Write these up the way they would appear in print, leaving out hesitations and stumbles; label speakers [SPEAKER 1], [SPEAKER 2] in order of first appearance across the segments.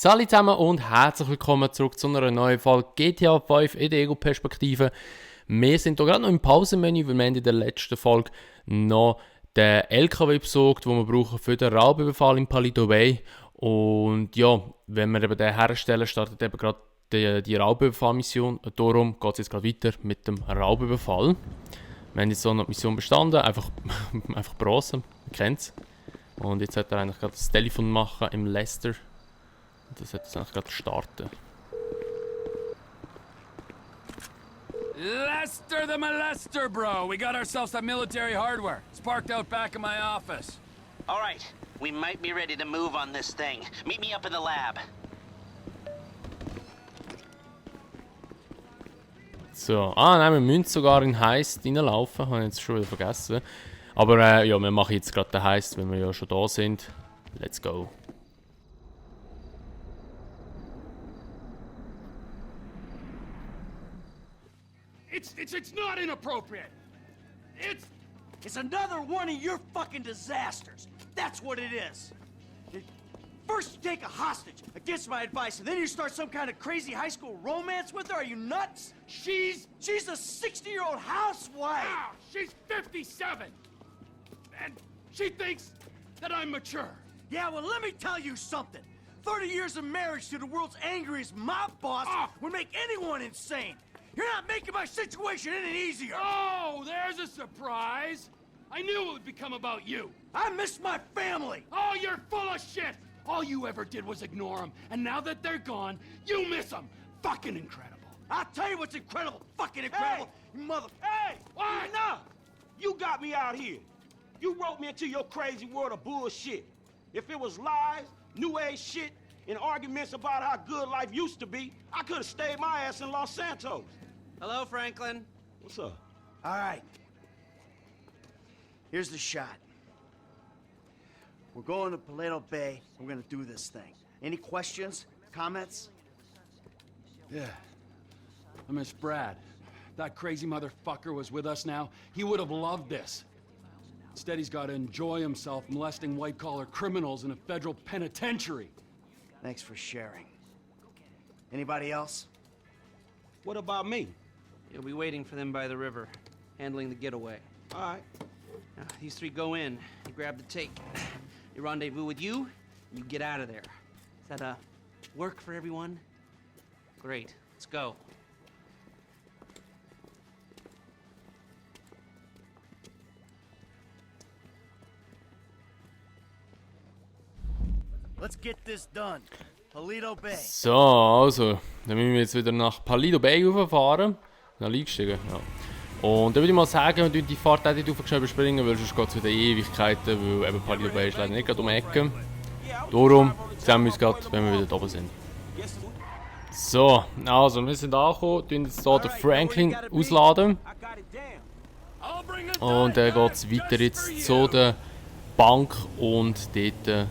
[SPEAKER 1] Salut zusammen und herzlich willkommen zurück zu einer neuen Folge GTA 5 in der Ego-Perspektive. Wir sind hier gerade noch im Pausenmenü, weil wir in der letzten Folge noch den LKW besorgt, den wir brauchen für den Raubüberfall in Paleto Bay. Und ja, wenn wir eben den herstellen, startet eben gerade die Raubüberfall-Mission. Darum geht es jetzt gerade weiter mit dem Raubüberfall. Wir haben jetzt so noch die Mission bestanden, einfach Bronze, man kennt es. Und jetzt sollte er eigentlich gerade das Telefon machen im Lester. Das sollte jetzt eigentlich gerade starten.
[SPEAKER 2] Lester the Molester, bro. We got ourselves some military hardware. It's parked out back in my office.
[SPEAKER 3] All right. We might be ready to move on this thing. Meet me up in the lab.
[SPEAKER 1] So, nein, wir müssen sogar in Heist reinlaufen. Habe ich jetzt schon wieder vergessen. Aber ja, wir machen jetzt gerade den Heist, wenn wir ja schon da sind. Let's go.
[SPEAKER 2] It's not inappropriate. It's another one of your fucking disasters. That's what it is. First you take a hostage against my advice, and then you start some kind of crazy high school romance with her. Are you nuts? She's a 60-year-old housewife.
[SPEAKER 4] Wow, she's 57. And she thinks that I'm mature.
[SPEAKER 2] Yeah, well, let me tell you something. 30 years of marriage to the world's angriest mob boss would make anyone insane. You're not making my situation any easier.
[SPEAKER 4] Oh, there's a surprise. I knew it would become about you.
[SPEAKER 2] I miss my family.
[SPEAKER 4] Oh, you're full of shit. All you ever did was ignore them. And now that they're gone, you miss them. Fucking incredible.
[SPEAKER 2] I'll tell you what's incredible. Fucking incredible.
[SPEAKER 5] Hey!
[SPEAKER 2] You mother...
[SPEAKER 5] Hey!
[SPEAKER 4] What?
[SPEAKER 5] Enough! You got me out here. You wrote me into your crazy world of bullshit. If it was lies, new age shit, and arguments about how good life used to be, I could have stayed my ass in Los Santos.
[SPEAKER 3] Hello, Franklin.
[SPEAKER 5] What's up?
[SPEAKER 2] All right. Here's the shot. We're going to Paleto Bay. We're gonna do this thing. Any questions? Comments?
[SPEAKER 4] Yeah. I miss Brad. That crazy motherfucker was with us now. He would have loved this. Instead, he's got to enjoy himself molesting white-collar criminals in a federal penitentiary.
[SPEAKER 2] Thanks for sharing. Anybody else?
[SPEAKER 5] What about me?
[SPEAKER 3] You'll be waiting for them by the river, handling the getaway.
[SPEAKER 5] All right.
[SPEAKER 3] Now, these three go in, you grab the take. They rendezvous with you, and you get out of there. Does that, work for everyone? Great. Let's go.
[SPEAKER 2] Let's get this done. Paleto Bay.
[SPEAKER 1] So, also, dann müssen wir jetzt wieder nach Paleto Bay rauffahren. Dann eingestiegen, ja. Und dann würde ich mal sagen, wir die Fahrt auch nicht überspringen, weil sonst geht es wieder Ewigkeiten, weil eben Paleto Bay ist leider nicht gerade um die Ecke. Darum sehen wir uns gerade, wenn wir wieder oben sind. So, also wir sind angekommen, tun jetzt hier den Franklin ausladen. Und dann geht es weiter jetzt zu der Bank und dort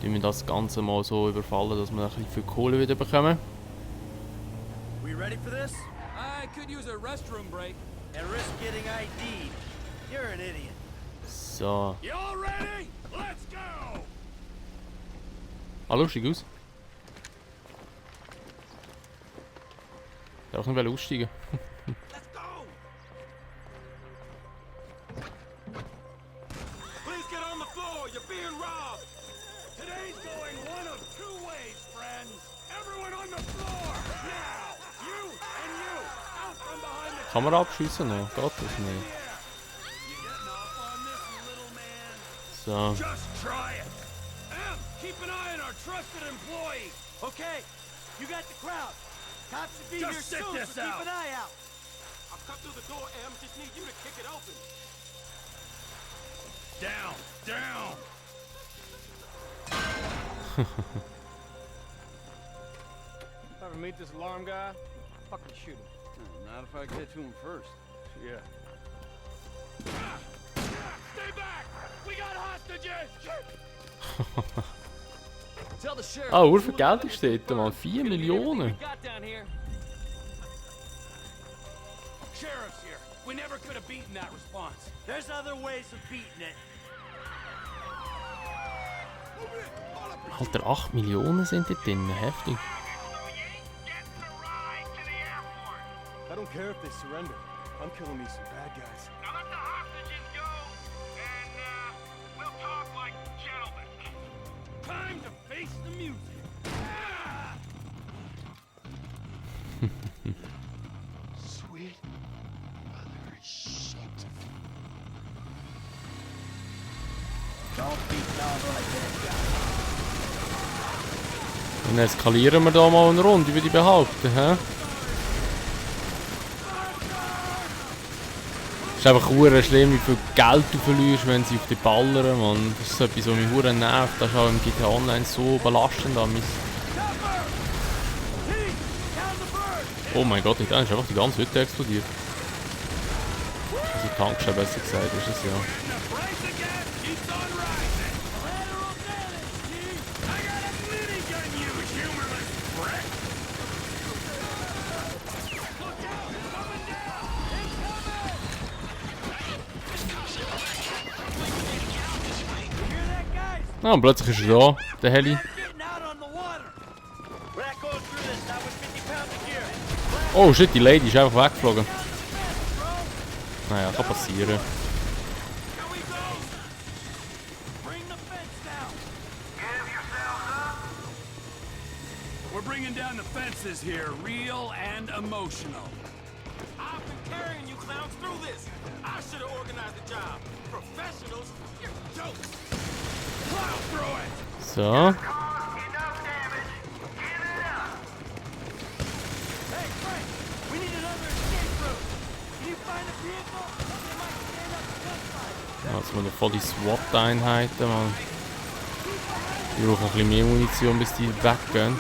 [SPEAKER 1] tun wir das Ganze mal so überfallen, dass wir ein bisschen viel Kohle wieder bekommen.
[SPEAKER 2] We ready for this? I could use a restroom break and risk getting ID'd. You're an idiot.
[SPEAKER 1] So.
[SPEAKER 4] You all ready? Let's go!
[SPEAKER 1] Ah, lustig aus. Ich darf nicht aussteigen.
[SPEAKER 5] Let's go! Please get on the floor. You're being robbed.
[SPEAKER 4] Today's going one of two ways, friends. Everyone on the floor! Now! You and you! Out from behind the
[SPEAKER 1] Kann man abschiessen noch? Geht das nicht?
[SPEAKER 4] You getting off on this, little man?
[SPEAKER 1] So.
[SPEAKER 4] Just try it. Keep an eye on our trusted employee.
[SPEAKER 2] Okay, you got the crowd. Cops should be
[SPEAKER 4] Just
[SPEAKER 2] here
[SPEAKER 4] sit
[SPEAKER 2] soon,
[SPEAKER 4] this
[SPEAKER 2] so keep
[SPEAKER 4] out.
[SPEAKER 2] an eye out.
[SPEAKER 5] I've cut through the door, Em. Just need you to kick it open.
[SPEAKER 4] Down, down.
[SPEAKER 6] If I ever meet this alarm guy, I'll fucking shoot him.
[SPEAKER 7] Not if I get to him first.
[SPEAKER 6] Yeah.
[SPEAKER 4] Stay back. We got hostages.
[SPEAKER 6] Tell the sheriff.
[SPEAKER 1] Ah, wie viel Geld ist dort, Mann? 4 Millionen.
[SPEAKER 6] Got down here.
[SPEAKER 4] Sheriff's here. We never could have beaten that response.
[SPEAKER 2] There's other ways of beating it.
[SPEAKER 1] Alter, 8 Millionen sind dort drin. Heftig.
[SPEAKER 6] I don't care if they surrender. I'm killing me some bad guys.
[SPEAKER 7] Now let the hostages go, and we'll talk like gentlemen.
[SPEAKER 5] Time to face the music. Sweet mother shit. Don't be dumb like that guy.
[SPEAKER 1] Dann eskalieren wir da mal eine Runde, würde ich behaupten. Hä? Es ist einfach hure schlimm, wie viel Geld du verlierst, wenn sie auf dich ballern, Mann. Das ist so etwas, was mich hure nervt. Das ist auch im GTA Online so belastend an mich. Oh mein Gott, da ist einfach die ganze Hütte explodiert. Also Tankstelle besser gesagt, ist es ja. Ah, und plötzlich ist er da, der Heli.
[SPEAKER 2] Getting out on the water. We're not going through this, not with 50 pounds of gear.
[SPEAKER 1] Oh shit, die Lady ist einfach weggeflogen. Naja, kann passieren.
[SPEAKER 2] Here we go. Bring the fence down.
[SPEAKER 4] We're bringing down the fences here, real and emotional.
[SPEAKER 5] I've been carrying you clowns through this. I should have organized the job. Professionals, you're jokes. Plow through it.
[SPEAKER 1] So.
[SPEAKER 2] Hey, Frank, we need another escape route. Can you find a vehicle? They might stand up to gunfight.
[SPEAKER 1] Jetzt mal voll die SWAT-Einheiten, Mann. Die brauchen ein bisschen mehr Munition, bis die weggehen.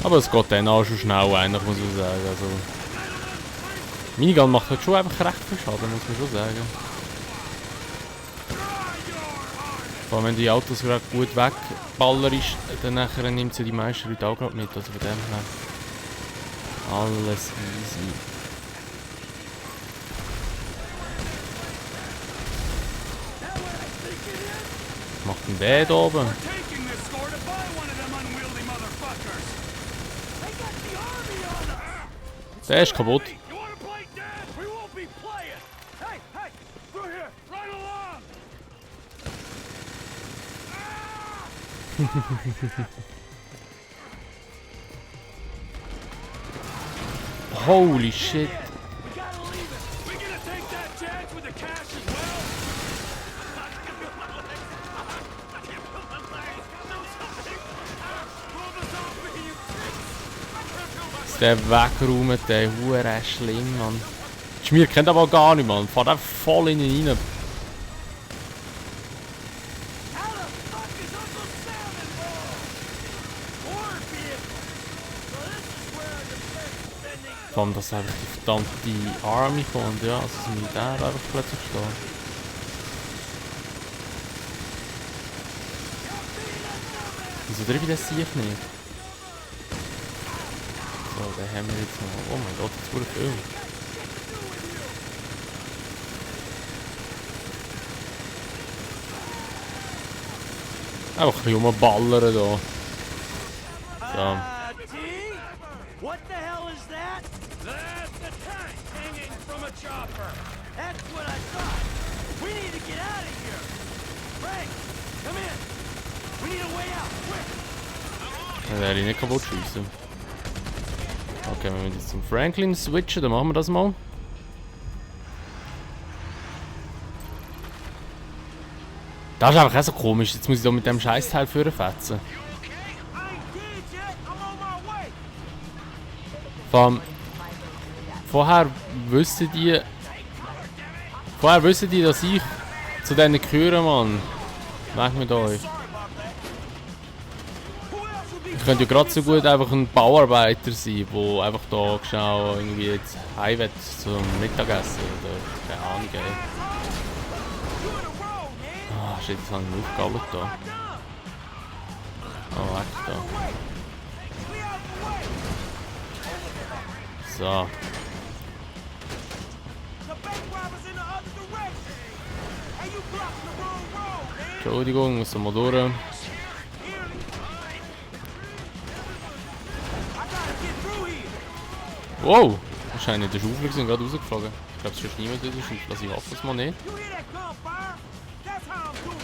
[SPEAKER 1] Aber es geht dann auch schon schnell, eigentlich, muss ich sagen. Also, Minigun macht halt schon einfach recht viel Schaden, muss man schon sagen. Vor allem, wenn die Autos gerade gut wegballern ist, dann nachher nimmt sie die meisten Leute auch gerade mit. Also von dem her alles easy. Was macht denn der da oben?
[SPEAKER 4] Taking this score to buy one of them unwieldy motherfuckers.
[SPEAKER 2] They got the army on us.
[SPEAKER 1] Der ist kaputt.
[SPEAKER 5] You want to play dead? We won't be playing. Hey, hey, through here, right along.
[SPEAKER 1] Holy shit.
[SPEAKER 5] We gotta leave it. We gonna take that chance with the cash as well?
[SPEAKER 1] Dass der wegräumt, der hure schlimm, Mann. Schmier kennt aber gar nicht, Mann. Fahrt einfach voll in ihn rein.
[SPEAKER 2] How the fuck is Uncle Sam involved? Or vehicle. So this is where the defense spending
[SPEAKER 1] Vor allem, dass einfach die verdammte Army kommt, ja. Also das Militär einfach plötzlich steht. Wieso treffe ich das sich nicht? So, den haben wir jetzt noch. Oh mein Gott, jetzt wurde viel. Einfach ein bisschen rumballern da. So.
[SPEAKER 2] T? What the hell is that?
[SPEAKER 5] That's the tank hanging from a chopper.
[SPEAKER 2] That's what I thought. We need to get out of here. Frank, come in. We need a way out, quick.
[SPEAKER 1] Dann werde ich nicht kaputt schiessen. Okay, wenn wir jetzt zum Franklin switchen, dann machen wir das mal. Das ist einfach auch so komisch. Jetzt muss ich da mit dem Scheißteil vorfetzen.
[SPEAKER 5] I ain't dead yet. I'm on my way.
[SPEAKER 1] Vor allem, vorher wissen die, dass ich zu denen gehöre, Mann. Merkt mit euch. Ich könnte ja gerade so gut einfach ein Bauarbeiter sein, der einfach da genau irgendwie jetzt heim will zum Mittagessen oder keine Ahnung. Ey. Ah, shit, jetzt habe ich mich aufgegabbelt da. Oh, weg da. So. Entschuldigung, muss mal durch.
[SPEAKER 2] I gotta get through here.
[SPEAKER 1] Wow! Wahrscheinlich der Schaufel sind gerade rausgeflogen. Ich glaube, es ist niemand in der Schaufel. Also ich hoffe es mal nicht.
[SPEAKER 2] You hear that gunfire? That's how I'm doing.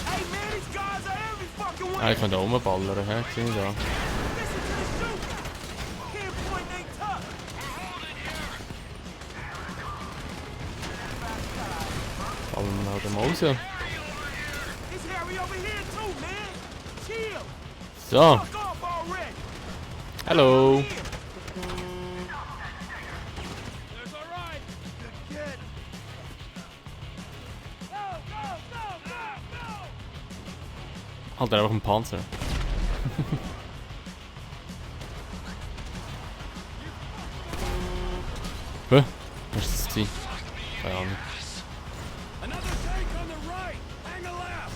[SPEAKER 2] Hey man, these guys are every fucking way.
[SPEAKER 1] Ah, ich kann da rumballern, hä? Sehe ich da.
[SPEAKER 2] Listen to the shooting. Can't point, they tough.
[SPEAKER 1] Fallen wir halt mal raus.
[SPEAKER 2] It's Harry over here too, man. Chill.
[SPEAKER 1] So,
[SPEAKER 2] Fuck off already.
[SPEAKER 1] hallo!
[SPEAKER 2] Here. There's all right. Good kid. Go, go, go, go, go.
[SPEAKER 1] Halt einfach ein Panzer. Hä? Was ist das gewesen? Keine Ahnung.
[SPEAKER 2] Another tank on the right. Hang a left.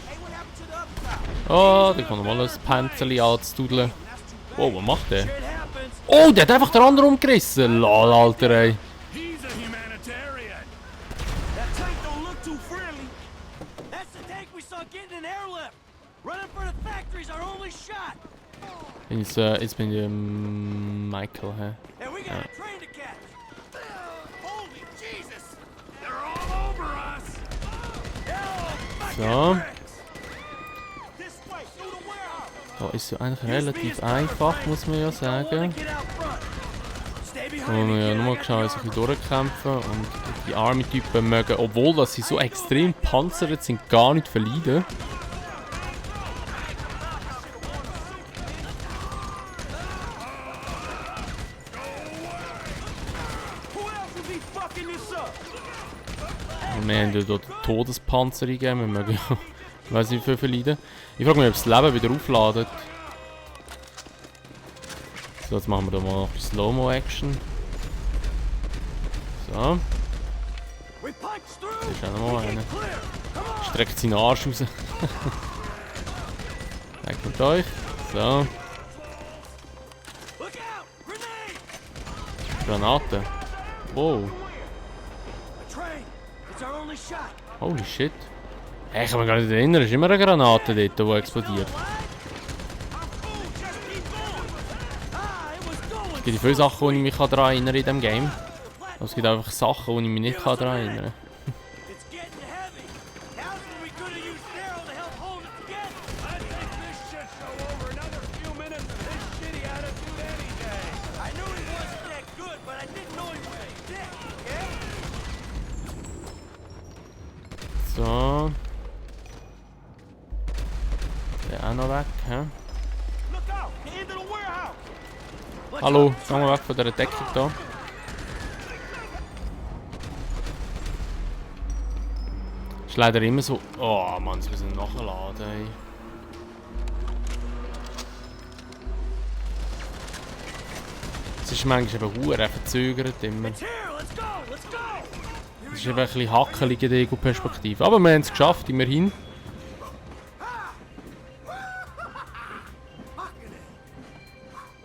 [SPEAKER 2] Hey, what happened to the other guy?
[SPEAKER 1] Oh, da kann mal ein Panzerli anzududeln.
[SPEAKER 2] That's too bad.
[SPEAKER 1] Oh, was macht der?
[SPEAKER 2] Shit happens.
[SPEAKER 1] Oh, der hat einfach den anderen umgerissen. Lol, Alter, ey.
[SPEAKER 2] He's a humanitarian. That tank don't look too friendly. That's the tank we saw getting an airlift. Running for the factory's our only shot.
[SPEAKER 1] Jetzt bin ich Michael, hä?
[SPEAKER 2] And we got a train to catch. Holy Jesus! They're all over us.
[SPEAKER 1] So,
[SPEAKER 2] This way, through the warehouse.
[SPEAKER 1] da ist es eigentlich relativ einfach, muss man ja sagen.
[SPEAKER 2] Get out front. Stay
[SPEAKER 1] Da
[SPEAKER 2] behind
[SPEAKER 1] muss man ja
[SPEAKER 2] me.
[SPEAKER 1] nur schnell ein bisschen durchkämpfen und die Army-Typen mögen, obwohl dass sie so extrem panzert sind, gar nicht verleiden.
[SPEAKER 2] Who else would be fucking this up?
[SPEAKER 1] Und wir haben ja dort Todespanzer gegeben, wir mögen ja, ich weiss nicht wie viel verleiden. Ich frage mich, ob das Leben wieder aufladet. So, jetzt machen wir da mal noch die Slow-Mo-Action. So,
[SPEAKER 2] We punch through.
[SPEAKER 1] da ist auch noch mal einer.
[SPEAKER 2] Clear. Come on.
[SPEAKER 1] Streckt seinen Arsch raus. Weg mit euch. So,
[SPEAKER 2] Look out. Grenade.
[SPEAKER 1] Granate. Wow,
[SPEAKER 2] A train. It's our only shot.
[SPEAKER 1] holy shit. Hey, ich kann mich gar nicht erinnern, ist immer eine Granate dort, die explodiert.
[SPEAKER 2] I'm full. Just keep going. Ah, it was going.
[SPEAKER 1] Es gibt viele Sachen, wo ich mich daran erinnere in diesem Game. Aber es gibt einfach Sachen, wo ich mich nicht daran erinnere.
[SPEAKER 2] It's getting heavy. Now's when we could have used Daryl to help hold it together. I think this shit's so over. Another few minutes of this shitty attitude any day. I knew he wasn't that good, but I didn't know he was a dick, yeah?
[SPEAKER 1] So. Der auch noch weg, hä?
[SPEAKER 2] Look out! The end of the warehouse! Watch
[SPEAKER 1] Hallo,
[SPEAKER 2] out.
[SPEAKER 1] geh mal weg von dieser Deckung da. Ist leider immer so. Oh Mann, sie müssen nachladen, ey. Es ist manchmal eben verdammt verzögert immer.
[SPEAKER 2] It's here! Let's go! Let's go!
[SPEAKER 1] Es ist eben ein bisschen hackelig in der Ego-Perspektive. Aber wir haben es geschafft, immerhin.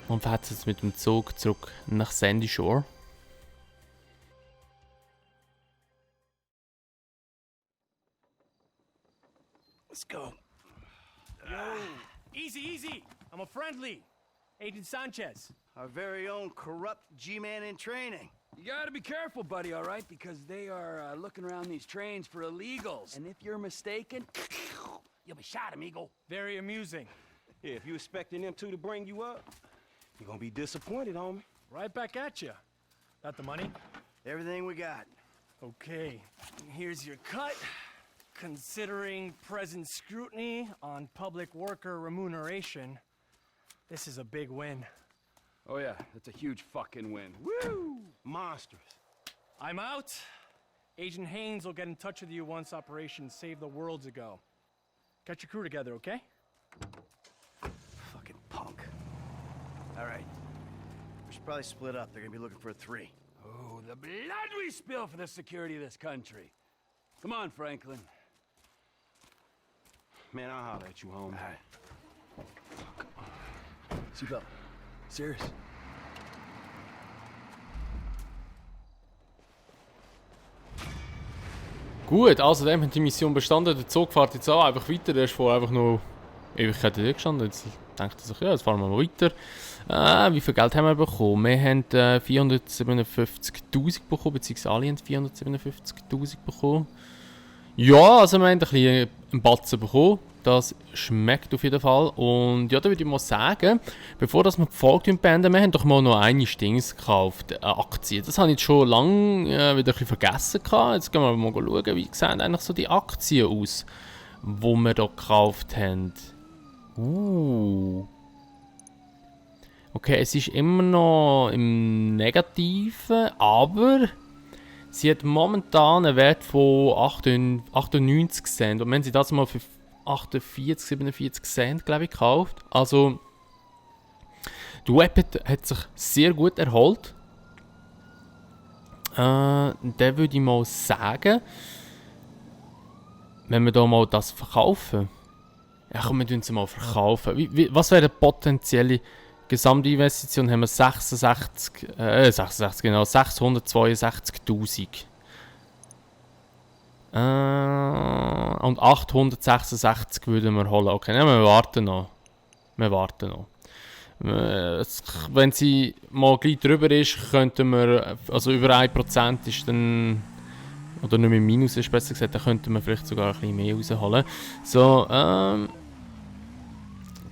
[SPEAKER 1] Und fährt jetzt mit dem Zug zurück nach Sandy Shore.
[SPEAKER 2] Let's go.
[SPEAKER 6] Easy, easy. I'm a friendly. Agent Sanchez.
[SPEAKER 8] Our very own corrupt G-man in training.
[SPEAKER 4] You gotta be careful, buddy, all right? Because they are looking around these trains for illegals. And if you're mistaken, you'll be shot, amigo.
[SPEAKER 6] Very amusing.
[SPEAKER 5] Yeah, if you expecting them two to bring you up, you're gonna be disappointed, homie.
[SPEAKER 6] Right back at you. Got the money?
[SPEAKER 8] Everything we got.
[SPEAKER 6] Okay. Here's your cut. Considering present scrutiny on public worker remuneration, this is a big win.
[SPEAKER 4] Oh yeah, that's a huge fucking win. Woo!
[SPEAKER 5] Monsters.
[SPEAKER 6] I'm out. Agent Haynes will get in touch with you once Operation Save the World's ago. Get your crew together, okay?
[SPEAKER 8] Fucking punk. All right. We should probably split up. They're gonna be looking for a three.
[SPEAKER 4] Oh, the blood we spill for the security of this country. Come on, Franklin.
[SPEAKER 5] Man, I'll holler at you, homie.
[SPEAKER 4] All right. Seatbelt. Serious.
[SPEAKER 1] Gut, also dann haben die Mission bestanden. Der Zug fährt jetzt auch einfach weiter. Der ist vorher einfach noch Ewigkeiten dort gestanden. Jetzt denkt er sich, ja, jetzt fahren wir mal weiter. Wie viel Geld haben wir bekommen? Wir haben 457'000 bekommen, beziehungsweise alle haben 457'000 bekommen. Ja, also wir haben ein bisschen einen Batzen bekommen. Das schmeckt auf jeden Fall. Und ja, da würde ich mal sagen, bevor das wir die Folge beenden, wir haben doch mal noch eine Dings gekauft, Aktien. Das habe ich jetzt schon lange wieder ein bisschen vergessen gehabt. Jetzt gehen wir mal schauen, wie sehen eigentlich so die Aktien aus, die wir hier gekauft haben. Okay, es ist immer noch im Negativen, aber sie hat momentan einen Wert von 98 Cent. Und wenn sie das mal für 48, 47 Cent, glaube ich, gekauft. Also, die Web hat sich sehr gut erholt. Dann würde ich mal sagen, wenn wir da mal das verkaufen. Ja, komm, wir sie mal verkaufen. Was wäre die potenzielle Gesamtinvestition? Haben wir 662'000. Und 866 würden wir holen. Okay, nein, wir warten noch. Wenn sie mal gleich drüber ist, könnten wir, also über 1% ist dann, oder nicht mehr Minus ist besser gesagt, dann könnten wir vielleicht sogar ein bisschen mehr rausholen. So, da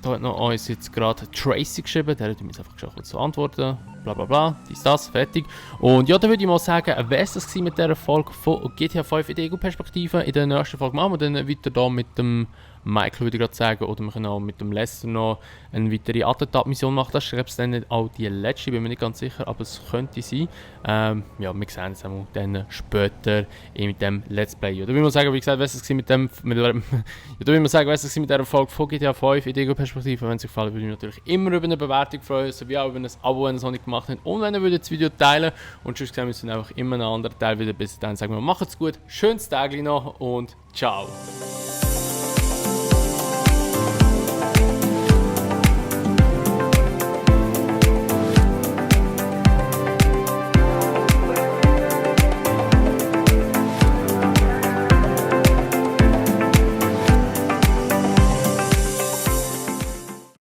[SPEAKER 1] hat noch uns jetzt gerade Tracy geschrieben, der hat mir jetzt einfach schon kurz so antworten. Bla bla bla, das, fertig. Und ja, dann würde ich mal sagen, wäre es das mit dieser Folge von GTA 5 in der Ego-Perspektive. In der nächsten Folge machen wir dann weiter da mit dem Michael, würde ich gerade sagen, oder wir können auch mit dem Lester noch eine weitere Attentat-Mission machen. Das ist, glaube ich, dann nicht auch die letzte, bin mir nicht ganz sicher, aber es könnte sein. Ja, wir sehen es dann später mit dem Let's Play. Oder will man sagen, wie gesagt, was es mit dem, mit dieser Folge von GTA 5 in der Ego-Perspektive. Wenn es euch gefallen würde ich mich natürlich immer über eine Bewertung freuen, sowie auch über ein Abo, wenn ihr es noch nicht gemacht habt. Und wenn ihr das Video teilen und sonst sehen wir uns dann einfach immer einen anderen Teil wieder. Bis dann sagen wir, macht's gut, schönes Tag noch und ciao.